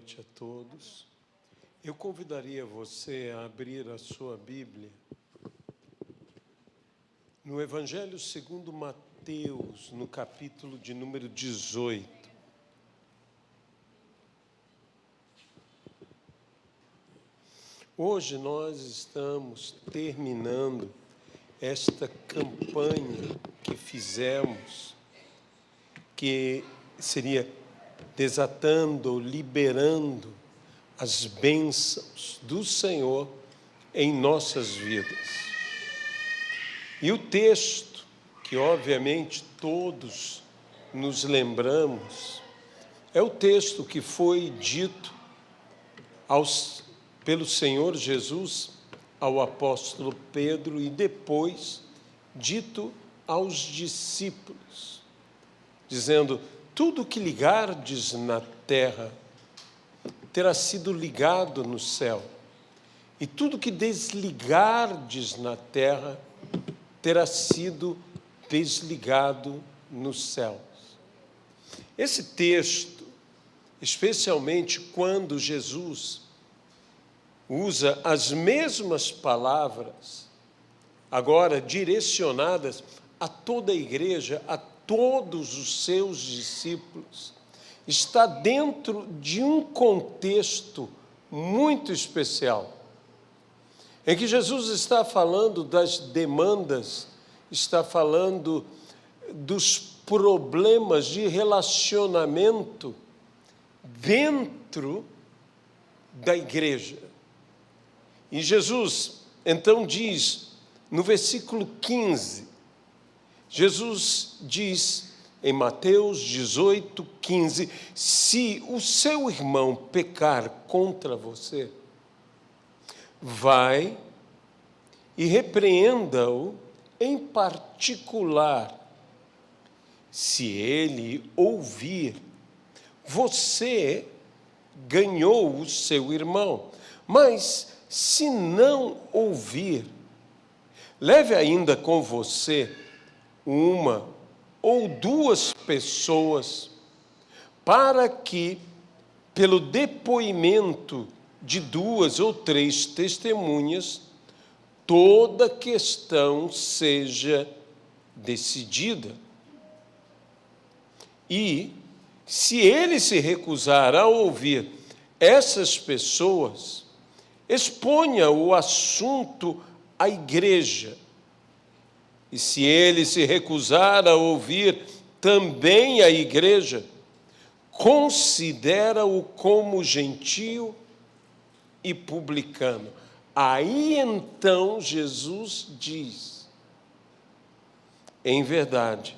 noite a todos. Eu convidaria você a abrir a sua Bíblia no Evangelho segundo Mateus, no capítulo de número 18. Hoje nós estamos terminando esta campanha que fizemos, que seria desatando ou liberando as bênçãos do Senhor em nossas vidas. E o texto, que obviamente todos nos lembramos, é o texto que foi dito pelo Senhor Jesus ao apóstolo Pedro e depois dito aos discípulos, dizendo: tudo que ligardes na terra terá sido ligado no céu, e tudo que desligardes na terra terá sido desligado nos céus. Esse texto, especialmente quando Jesus usa as mesmas palavras, agora direcionadas a toda a igreja, a todos os seus discípulos, está dentro de um contexto muito especial, em que Jesus está falando das demandas, está falando dos problemas de relacionamento dentro da igreja. E Jesus, então, diz, no versículo 15, Jesus diz em Mateus 18, 15, se o seu irmão pecar contra você, vai e repreenda-o em particular. Se ele ouvir, você ganhou o seu irmão. Mas se não ouvir, leve ainda com você uma ou duas pessoas, para que, pelo depoimento de duas ou três testemunhas, toda questão seja decidida. E, se ele se recusar a ouvir essas pessoas, exponha o assunto à igreja. E se ele se recusar a ouvir também a igreja, considera-o como gentio e publicano. Aí então Jesus diz: em verdade,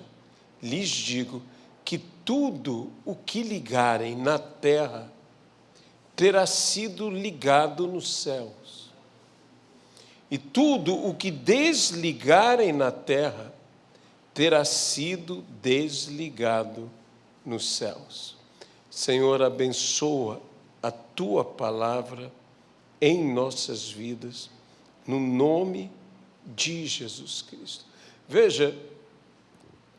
lhes digo que tudo o que ligarem na terra terá sido ligado nos céus. E tudo o que desligarem na terra terá sido desligado nos céus. Senhor, abençoa a tua palavra em nossas vidas, no nome de Jesus Cristo. Veja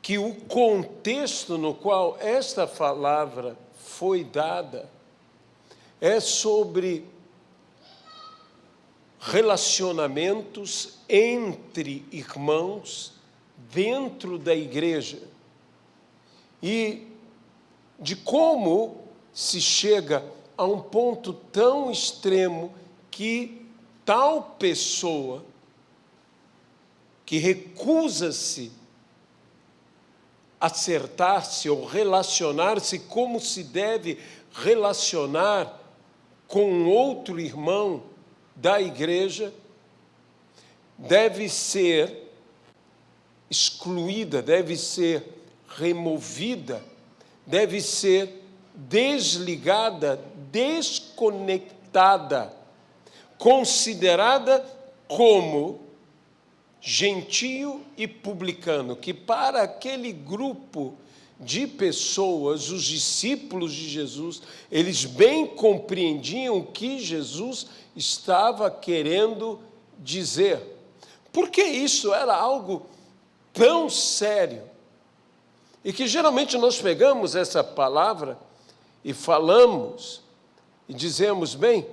que o contexto no qual esta palavra foi dada é sobre relacionamentos entre irmãos dentro da igreja e de como se chega a um ponto tão extremo que tal pessoa que recusa-se a acertar-se ou relacionar-se como se deve relacionar com outro irmão da igreja, deve ser excluída, deve ser removida, deve ser desligada, desconectada, considerada como gentio e publicano, que para aquele grupo de pessoas, os discípulos de Jesus, eles bem compreendiam o que Jesus estava querendo dizer. Porque isso era algo tão sério. E que geralmente nós pegamos essa palavra e falamos e dizemos, bem,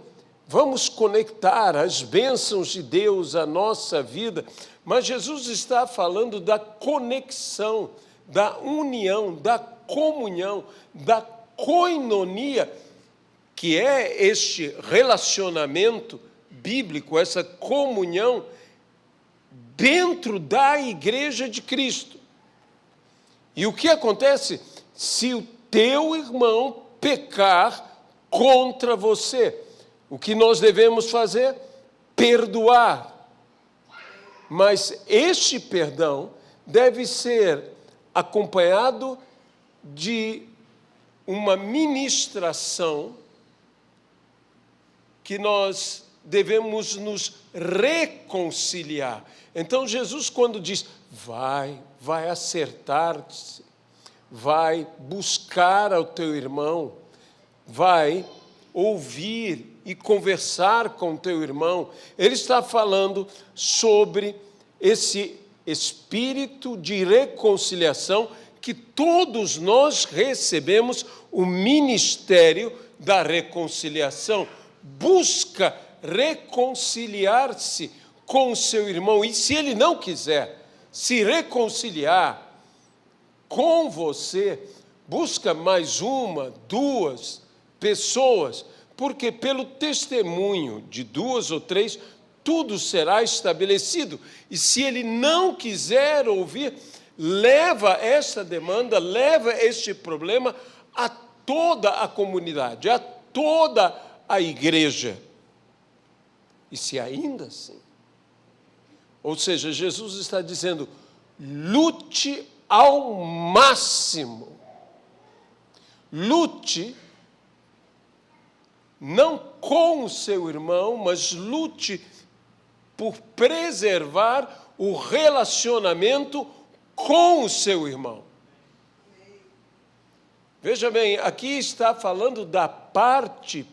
vamos conectar as bênçãos de Deus à nossa vida, mas Jesus está falando da conexão, da união, da comunhão, da koinonia, que é este relacionamento bíblico, essa comunhão dentro da igreja de Cristo. E o que acontece? Se o teu irmão pecar contra você, o que nós devemos fazer? Perdoar. Mas este perdão deve ser acompanhado de uma ministração que nós devemos nos reconciliar. Então, Jesus, quando diz, vai acertar-se, vai buscar ao teu irmão, vai ouvir e conversar com o teu irmão, ele está falando sobre esse espírito de reconciliação que todos nós recebemos, o ministério da reconciliação. Busca reconciliar-se com o seu irmão, e se ele não quiser se reconciliar com você, busca mais uma, duas pessoas, porque pelo testemunho de duas ou três, tudo será estabelecido. E se ele não quiser ouvir, leva essa demanda, leva este problema a toda a comunidade, a toda a igreja. E se ainda assim, ou seja, Jesus está dizendo, lute ao máximo, lute não com o seu irmão, mas lute por preservar o relacionamento com o seu irmão. Veja bem, aqui está falando da parte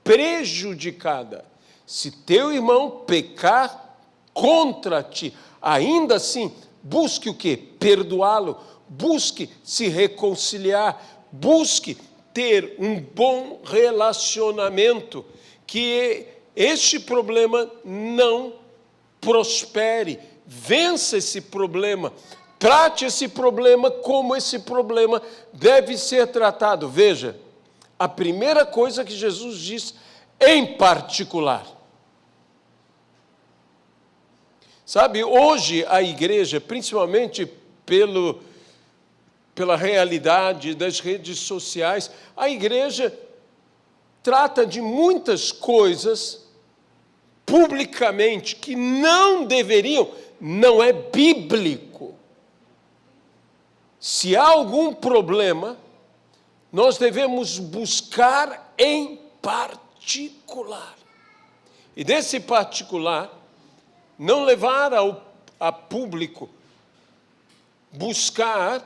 prejudicada. Se teu irmão pecar contra ti, ainda assim, busque o quê? Perdoá-lo, busque se reconciliar, busque ter um bom relacionamento, que este problema não prospere, vença esse problema, trate esse problema como esse problema deve ser tratado. Veja, a primeira coisa que Jesus diz em particular. Sabe, hoje a igreja, principalmente pela realidade das redes sociais, a igreja trata de muitas coisas publicamente que não deveriam, não é bíblico. Se há algum problema, nós devemos buscar em particular. E desse particular, não levar a público, buscar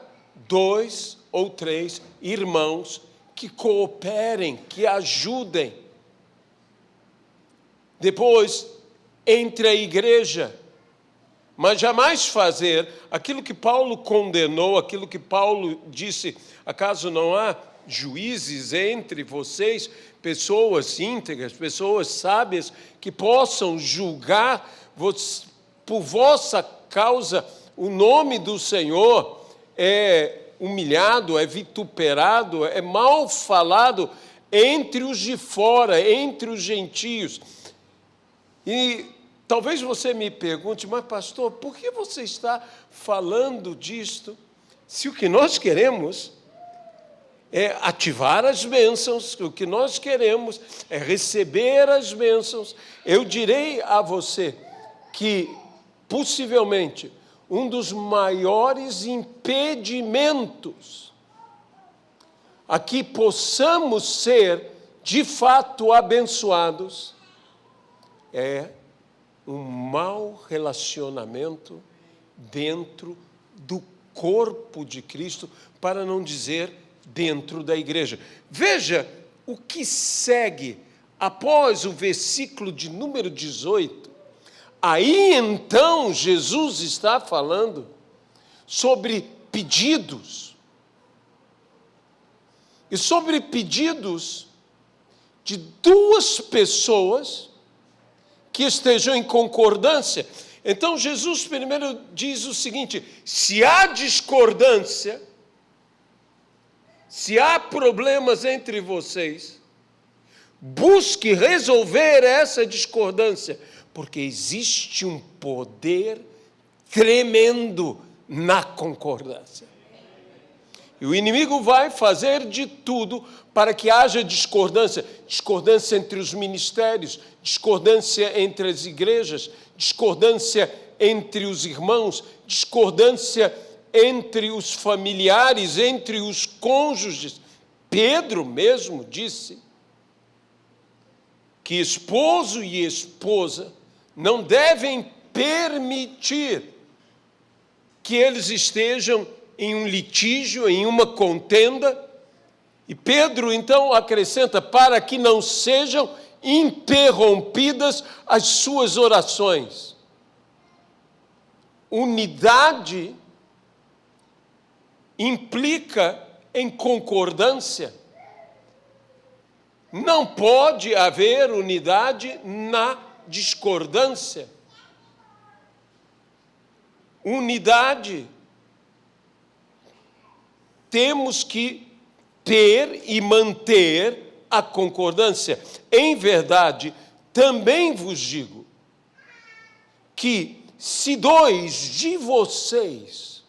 2 ou 3 irmãos que cooperem, que ajudem. Depois, entre a igreja, mas jamais fazer aquilo que Paulo condenou, aquilo que Paulo disse, acaso não há juízes entre vocês, pessoas íntegras, pessoas sábias, que possam julgar por vossa causa, o nome do Senhor é humilhado, é vituperado, é mal falado entre os de fora, entre os gentios. E talvez você me pergunte, mas pastor, por que você está falando disto? Se o que nós queremos é ativar as bênçãos, o que nós queremos é receber as bênçãos, eu direi a você que, possivelmente, um dos maiores impedimentos a que possamos ser, de fato, abençoados, é um mau relacionamento dentro do corpo de Cristo, para não dizer dentro da igreja. Veja o que segue após o versículo de número 18. Aí então Jesus está falando sobre pedidos. E sobre pedidos de duas pessoas que estejam em concordância. Então, Jesus primeiro diz o seguinte: se há discordância, se há problemas entre vocês, busque resolver essa discordância, porque existe um poder tremendo na concordância. E o inimigo vai fazer de tudo para que haja discordância. Discordância entre os ministérios, discordância entre as igrejas, discordância entre os irmãos, discordância entre os familiares, entre os cônjuges. Pedro mesmo disse que esposo e esposa não devem permitir que eles estejam em um litígio, em uma contenda. E Pedro, então, acrescenta, para que não sejam interrompidas as suas orações. Unidade implica em concordância. Não pode haver unidade na discordância. Unidade temos que ter e manter a concordância. Em verdade, também vos digo que se dois de vocês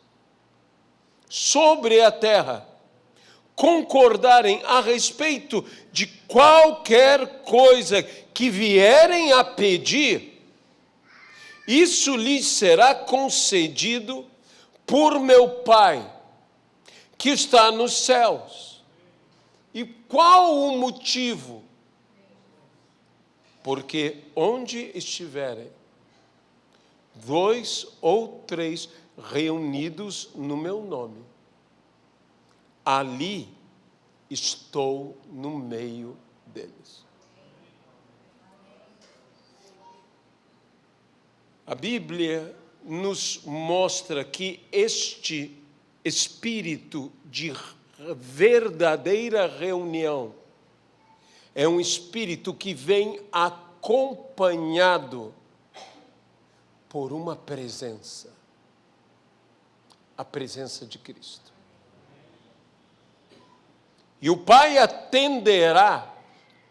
sobre a terra concordarem a respeito de qualquer coisa que vierem a pedir, isso lhes será concedido por meu Pai, que está nos céus. E qual o motivo? Porque onde estiverem 2 ou 3 reunidos no meu nome, ali estou no meio deles. A Bíblia nos mostra que este espírito de verdadeira reunião é um espírito que vem acompanhado por uma presença, a presença de Cristo. E o Pai atenderá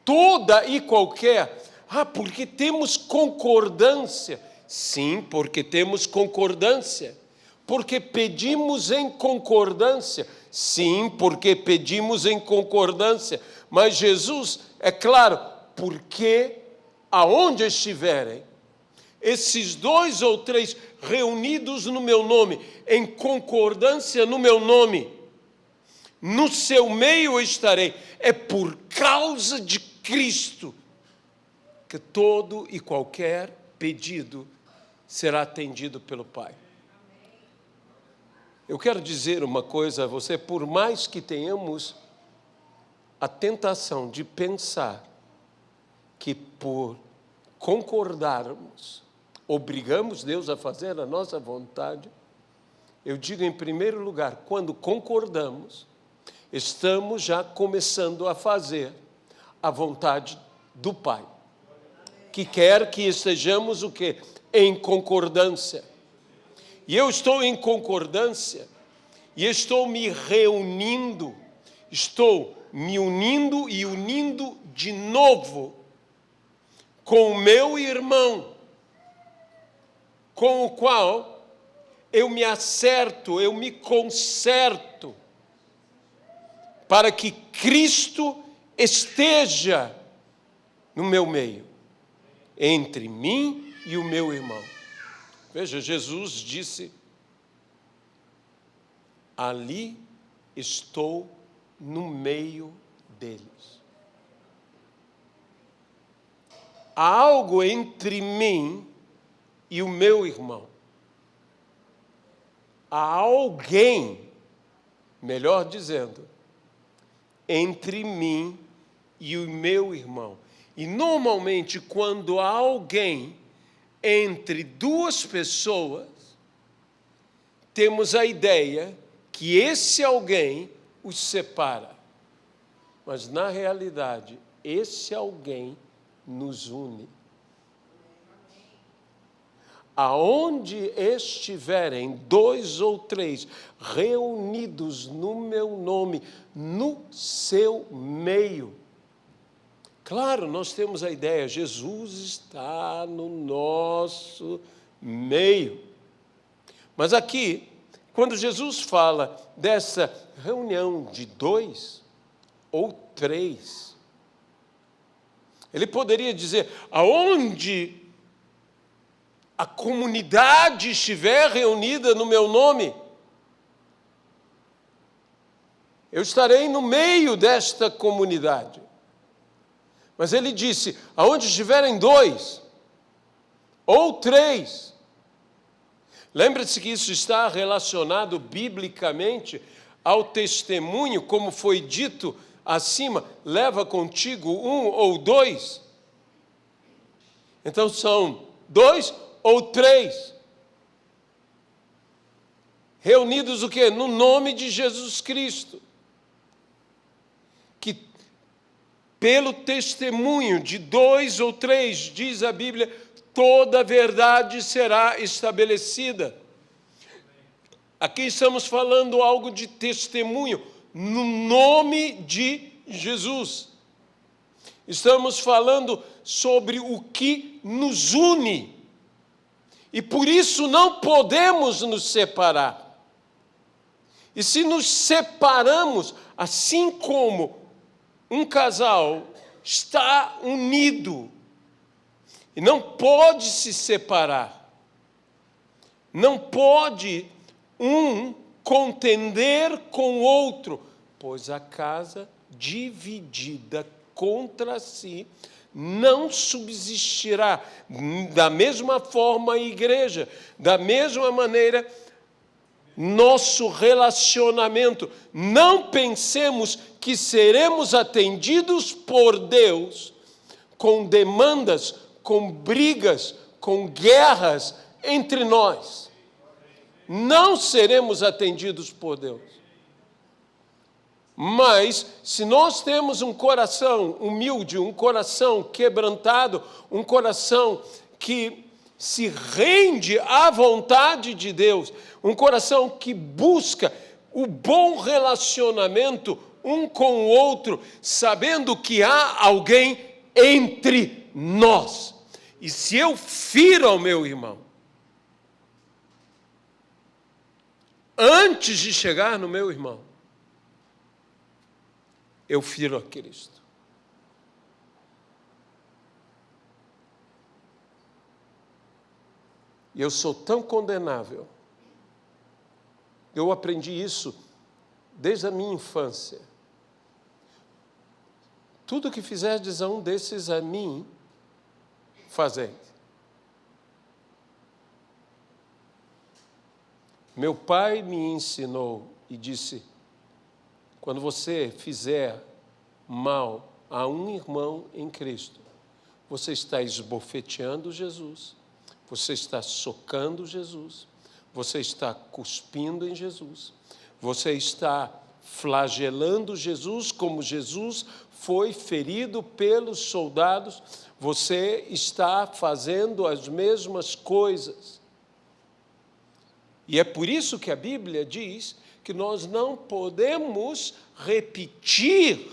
toda e qualquer, porque temos concordância. Sim, porque temos concordância. Porque pedimos em concordância. Sim, porque pedimos em concordância. Mas Jesus, é claro, porque aonde estiverem, esses 2 ou 3 reunidos no meu nome, em concordância no meu nome, no seu meio estarei. É por causa de Cristo que todo e qualquer pedido será atendido pelo Pai. Eu quero dizer uma coisa a você: por mais que tenhamos a tentação de pensar que por concordarmos, obrigamos Deus a fazer a nossa vontade, eu digo em primeiro lugar, quando concordamos, estamos já começando a fazer a vontade do Pai, que quer que estejamos o quê? Em concordância. E eu estou em concordância, e estou me reunindo, estou me unindo e unindo de novo com o meu irmão, com o qual eu me acerto, eu me conserto, para que Cristo esteja no meu meio, entre mim e o meu irmão. Veja, Jesus disse: ali estou no meio deles. Há algo entre mim e o meu irmão. Há alguém, melhor dizendo, entre mim e o meu irmão. E normalmente, quando há alguém entre 2 pessoas, temos a ideia que esse alguém os separa. Mas, na realidade, esse alguém nos une. Aonde estiverem 2 ou 3 reunidos no meu nome, no seu meio. Claro, nós temos a ideia, Jesus está no nosso meio. Mas aqui, quando Jesus fala dessa reunião de 2 ou 3, ele poderia dizer, aonde a comunidade estiver reunida no meu nome, eu estarei no meio desta comunidade. Mas ele disse, aonde estiverem 2 ou 3, lembre-se que isso está relacionado biblicamente ao testemunho, como foi dito acima, leva contigo 1 ou 2. Então são 2 ou 3, reunidos o quê? No nome de Jesus Cristo. Que pelo testemunho de 2 ou 3, diz a Bíblia, toda a verdade será estabelecida. Aqui estamos falando algo de testemunho, no nome de Jesus. Estamos falando sobre o que nos une. E por isso não podemos nos separar. E se nos separamos, assim como um casal está unido e não pode se separar, não pode um contender com o outro, pois a casa dividida contra si não subsistirá. Da mesma forma a igreja, da mesma maneira nosso relacionamento. Não pensemos que seremos atendidos por Deus com demandas, com brigas, com guerras entre nós. Não seremos atendidos por Deus. Mas, se nós temos um coração humilde, um coração quebrantado, um coração que se rende à vontade de Deus, um coração que busca o bom relacionamento um com o outro, sabendo que há alguém entre nós. E se eu firo ao meu irmão, antes de chegar no meu irmão, eu firo a Cristo. E eu sou tão condenável. Eu aprendi isso desde a minha infância. Tudo que fizerdes a um desses a mim, fazei. Meu pai me ensinou e disse, quando você fizer mal a um irmão em Cristo, você está esbofeteando Jesus, você está socando Jesus, você está cuspindo em Jesus, você está flagelando Jesus como Jesus foi ferido pelos soldados, você está fazendo as mesmas coisas. E é por isso que a Bíblia diz que nós não podemos repetir.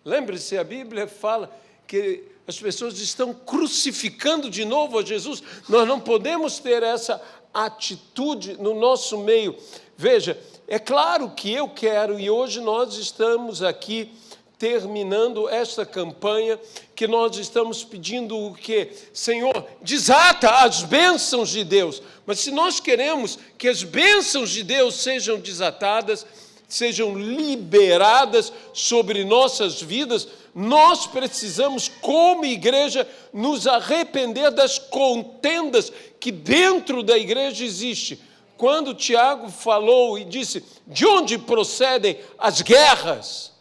Lembre-se, a Bíblia fala que as pessoas estão crucificando de novo a Jesus. Nós não podemos ter essa atitude no nosso meio. Veja, é claro que eu quero, e hoje nós estamos aqui terminando esta campanha, que nós estamos pedindo o quê? Senhor, desata as bênçãos de Deus. Mas se nós queremos que as bênçãos de Deus sejam desatadas, sejam liberadas sobre nossas vidas, nós precisamos, como igreja, nos arrepender das contendas que dentro da igreja existe. Quando Tiago falou e disse, de onde procedem as guerras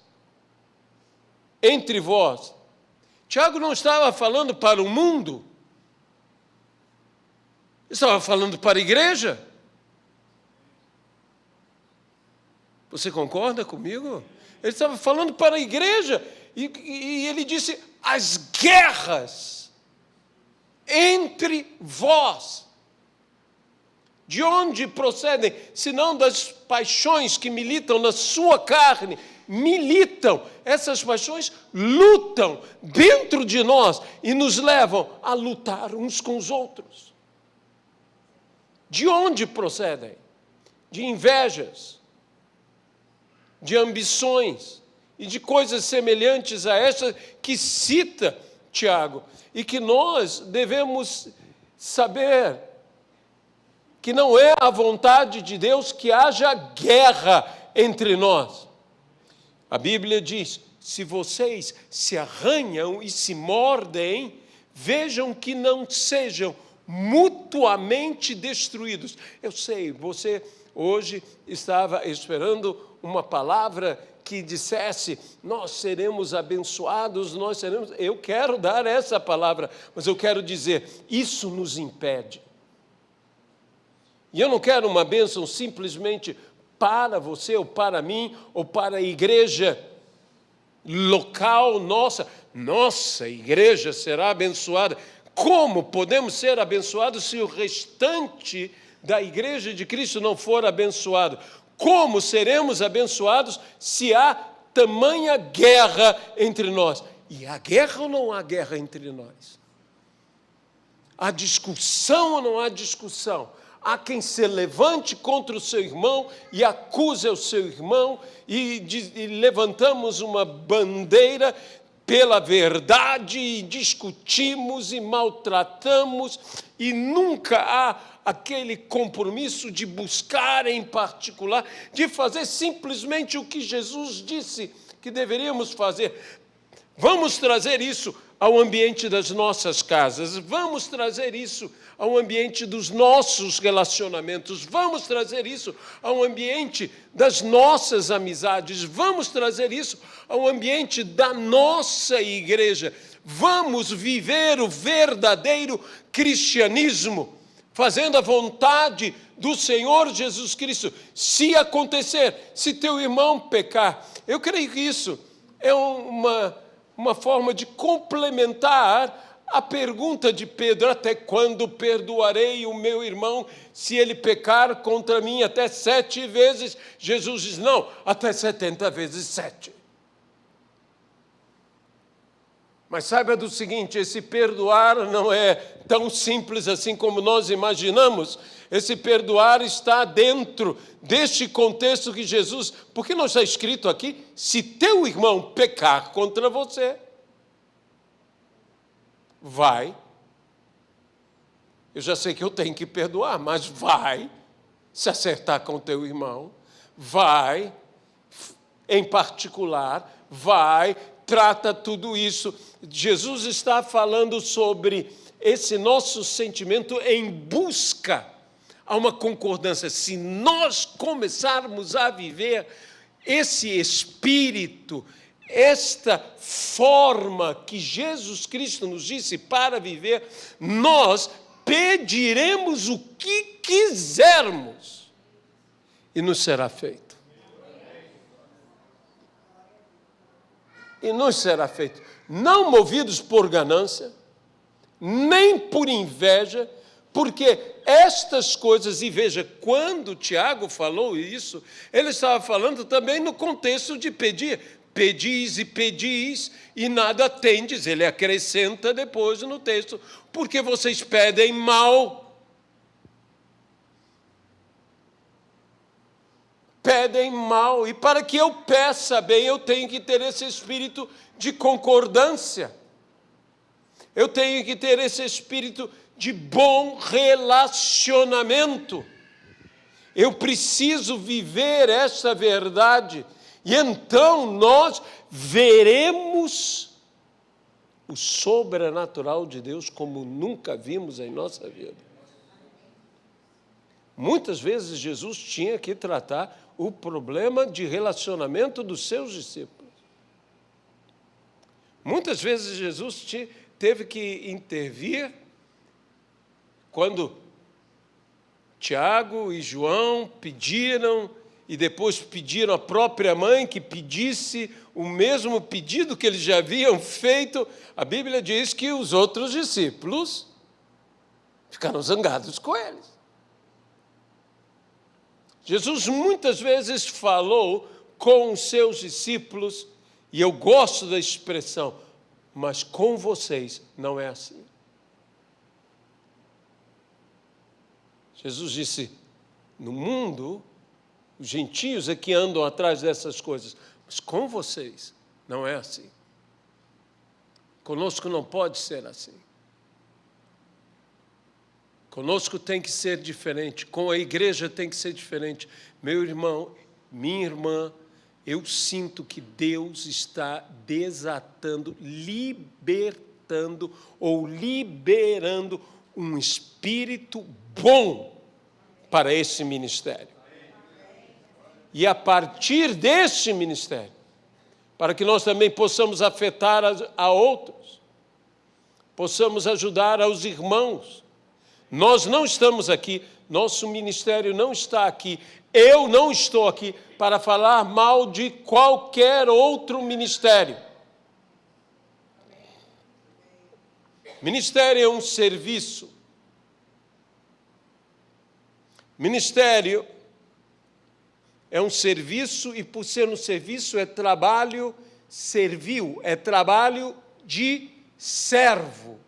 entre vós? Tiago não estava falando para o mundo, estava falando para a igreja. Você concorda comigo? Ele estava falando para a igreja. E ele disse, as guerras entre vós. De onde procedem? Senão das paixões que militam na sua carne. Militam, essas paixões lutam dentro de nós e nos levam a lutar uns com os outros. De onde procedem? De invejas, de ambições e de coisas semelhantes a essas que cita Tiago, e que nós devemos saber que não é a vontade de Deus que haja guerra entre nós. A Bíblia diz, se vocês se arranham e se mordem, vejam que não sejam mutuamente destruídos. Eu sei, você hoje estava esperando uma palavra que dissesse, nós seremos abençoados, nós seremos... Eu quero dar essa palavra, mas eu quero dizer, isso nos impede. E eu não quero uma bênção simplesmente para você, ou para mim, ou para a igreja local nossa. Nossa igreja será abençoada. Como podemos ser abençoados se o restante da igreja de Cristo não for abençoado? Como seremos abençoados se há tamanha guerra entre nós? E há guerra ou não há guerra entre nós? Há discussão ou não há discussão? Há quem se levante contra o seu irmão e acuse o seu irmão e levantamos uma bandeira pela verdade e discutimos e maltratamos e nunca há aquele compromisso de buscar em particular, de fazer simplesmente o que Jesus disse que deveríamos fazer. Vamos trazer isso ao ambiente das nossas casas, vamos trazer isso ao ambiente dos nossos relacionamentos, vamos trazer isso ao ambiente das nossas amizades, vamos trazer isso ao ambiente da nossa igreja, vamos viver o verdadeiro cristianismo, fazendo a vontade do Senhor Jesus Cristo. Se acontecer, se teu irmão pecar, eu creio que isso é uma forma de complementar a pergunta de Pedro, até quando perdoarei o meu irmão se ele pecar contra mim até 7 vezes? Jesus diz, não, até 70 vezes 7. Mas saiba do seguinte, esse perdoar não é tão simples assim como nós imaginamos. Esse perdoar está dentro deste contexto que Jesus... Porque não está escrito aqui, se teu irmão pecar contra você, vai. Eu já sei que eu tenho que perdoar, mas vai se acertar com teu irmão, vai, em particular, vai, trata tudo isso. Jesus está falando sobre esse nosso sentimento em busca a uma concordância. Se nós começarmos a viver esse espírito, esta forma que Jesus Cristo nos disse para viver, nós pediremos o que quisermos e nos será feito. E nos será feito, não movidos por ganância, nem por inveja, porque estas coisas, e veja, quando Tiago falou isso, ele estava falando também no contexto de pedir. Pedis e pedis e nada tendes, ele acrescenta depois no texto, porque vocês pedem mal. Pedem mal, e para que eu peça bem, eu tenho que ter esse espírito de concordância. Eu tenho que ter esse espírito de bom relacionamento. Eu preciso viver essa verdade. E então nós veremos o sobrenatural de Deus como nunca vimos em nossa vida. Muitas vezes Jesus tinha que tratar o problema de relacionamento dos seus discípulos. Muitas vezes Jesus teve que intervir quando Tiago e João pediram e depois pediram à própria mãe que pedisse o mesmo pedido que eles já haviam feito, a Bíblia diz que os outros discípulos ficaram zangados com eles. Jesus muitas vezes falou com os seus discípulos, e eu gosto da expressão, mas com vocês não é assim. Jesus disse, no mundo, os gentios é que andam atrás dessas coisas, mas com vocês não é assim. Conosco não pode ser assim. Conosco tem que ser diferente, com a igreja tem que ser diferente. Meu irmão, minha irmã, eu sinto que Deus está desatando, libertando ou liberando um espírito bom para esse ministério. E a partir desse ministério, para que nós também possamos afetar a outros, possamos ajudar aos irmãos. Nós não estamos aqui, nosso ministério não está aqui, eu não estou aqui para falar mal de qualquer outro ministério. Ministério é um serviço. Ministério é um serviço e, por ser um serviço, é trabalho servil, é trabalho de servo.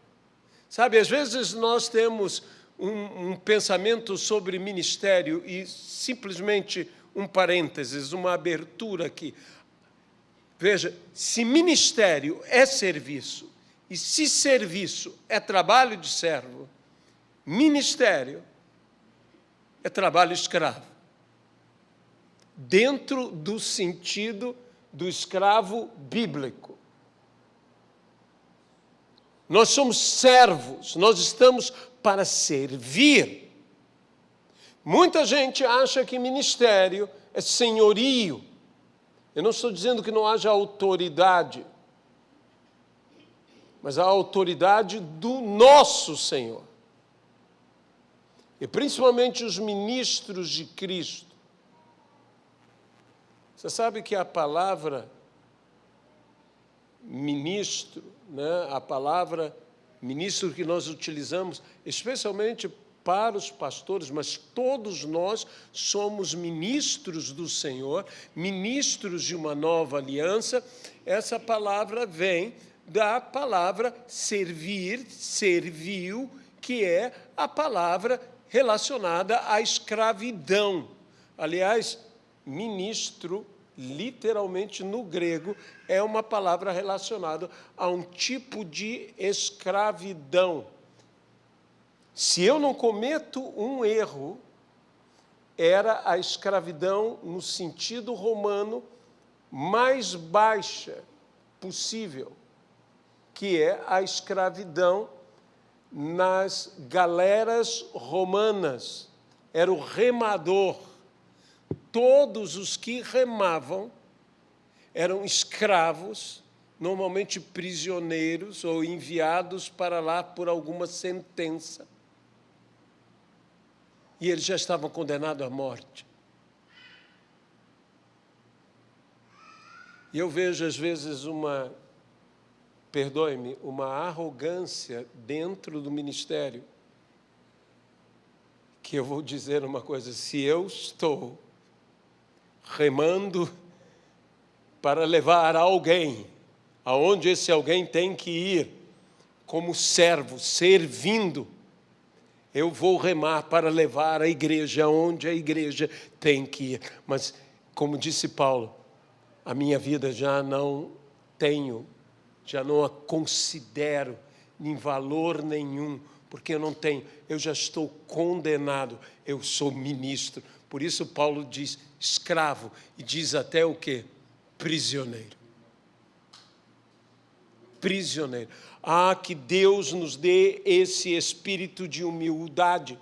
Sabe, às vezes nós temos um pensamento sobre ministério e simplesmente um parênteses, uma abertura aqui. Veja, se ministério é serviço e se serviço é trabalho de servo, ministério é trabalho escravo. Dentro do sentido do escravo bíblico. Nós somos servos, nós estamos para servir. Muita gente acha que ministério é senhorio. Eu não estou dizendo que não haja autoridade, mas a autoridade do nosso Senhor. E principalmente os ministros de Cristo. Você sabe que a palavra ministro, a palavra ministro que nós utilizamos, especialmente para os pastores, mas todos nós somos ministros do Senhor, ministros de uma nova aliança. Essa palavra vem da palavra servir, servil, que é a palavra relacionada à escravidão. Aliás, ministro, literalmente no grego, é uma palavra relacionada a um tipo de escravidão. Se eu não cometo um erro, era a escravidão no sentido romano mais baixa possível, que é a escravidão nas galeras romanas. Era o remador. Todos os que remavam eram escravos, normalmente prisioneiros ou enviados para lá por alguma sentença. E eles já estavam condenados à morte. E eu vejo, às vezes, uma arrogância dentro do ministério, que eu vou dizer uma coisa, se eu estou remando para levar alguém aonde esse alguém tem que ir, como servo, servindo, eu vou remar para levar a igreja aonde a igreja tem que ir. Mas, como disse Paulo, a minha vida já não a considero em valor nenhum, porque eu já estou condenado, eu sou ministro. Por isso Paulo diz escravo e diz até o quê? Prisioneiro. Prisioneiro. Que Deus nos dê esse espírito de humildade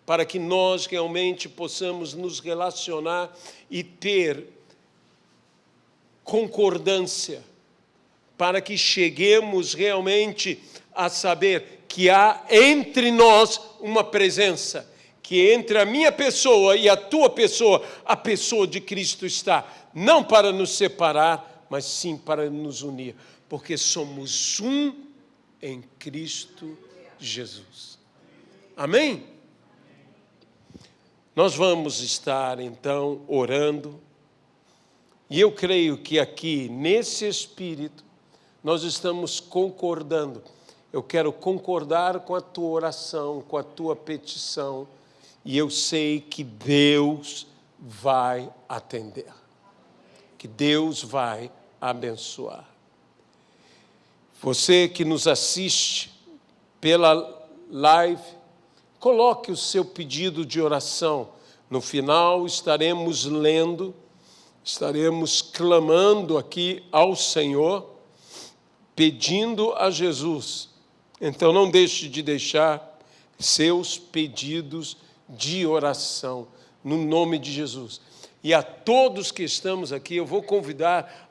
para que nós realmente possamos nos relacionar e ter concordância, para que cheguemos realmente a saber que há entre nós uma presença, que entre a minha pessoa e a tua pessoa, a pessoa de Cristo está, não para nos separar, mas sim para nos unir, porque somos um em Cristo Jesus. Amém? Nós vamos estar, então, orando, e eu creio que aqui, nesse espírito, nós estamos concordando. Eu quero concordar com a tua oração, com a tua petição, e eu sei que Deus vai atender, que Deus vai abençoar. Você que nos assiste pela live, coloque o seu pedido de oração. No final estaremos lendo, estaremos clamando aqui ao Senhor, pedindo a Jesus. Então não deixe de deixar seus pedidos de oração, no nome de Jesus. E a todos que estamos aqui, eu vou convidar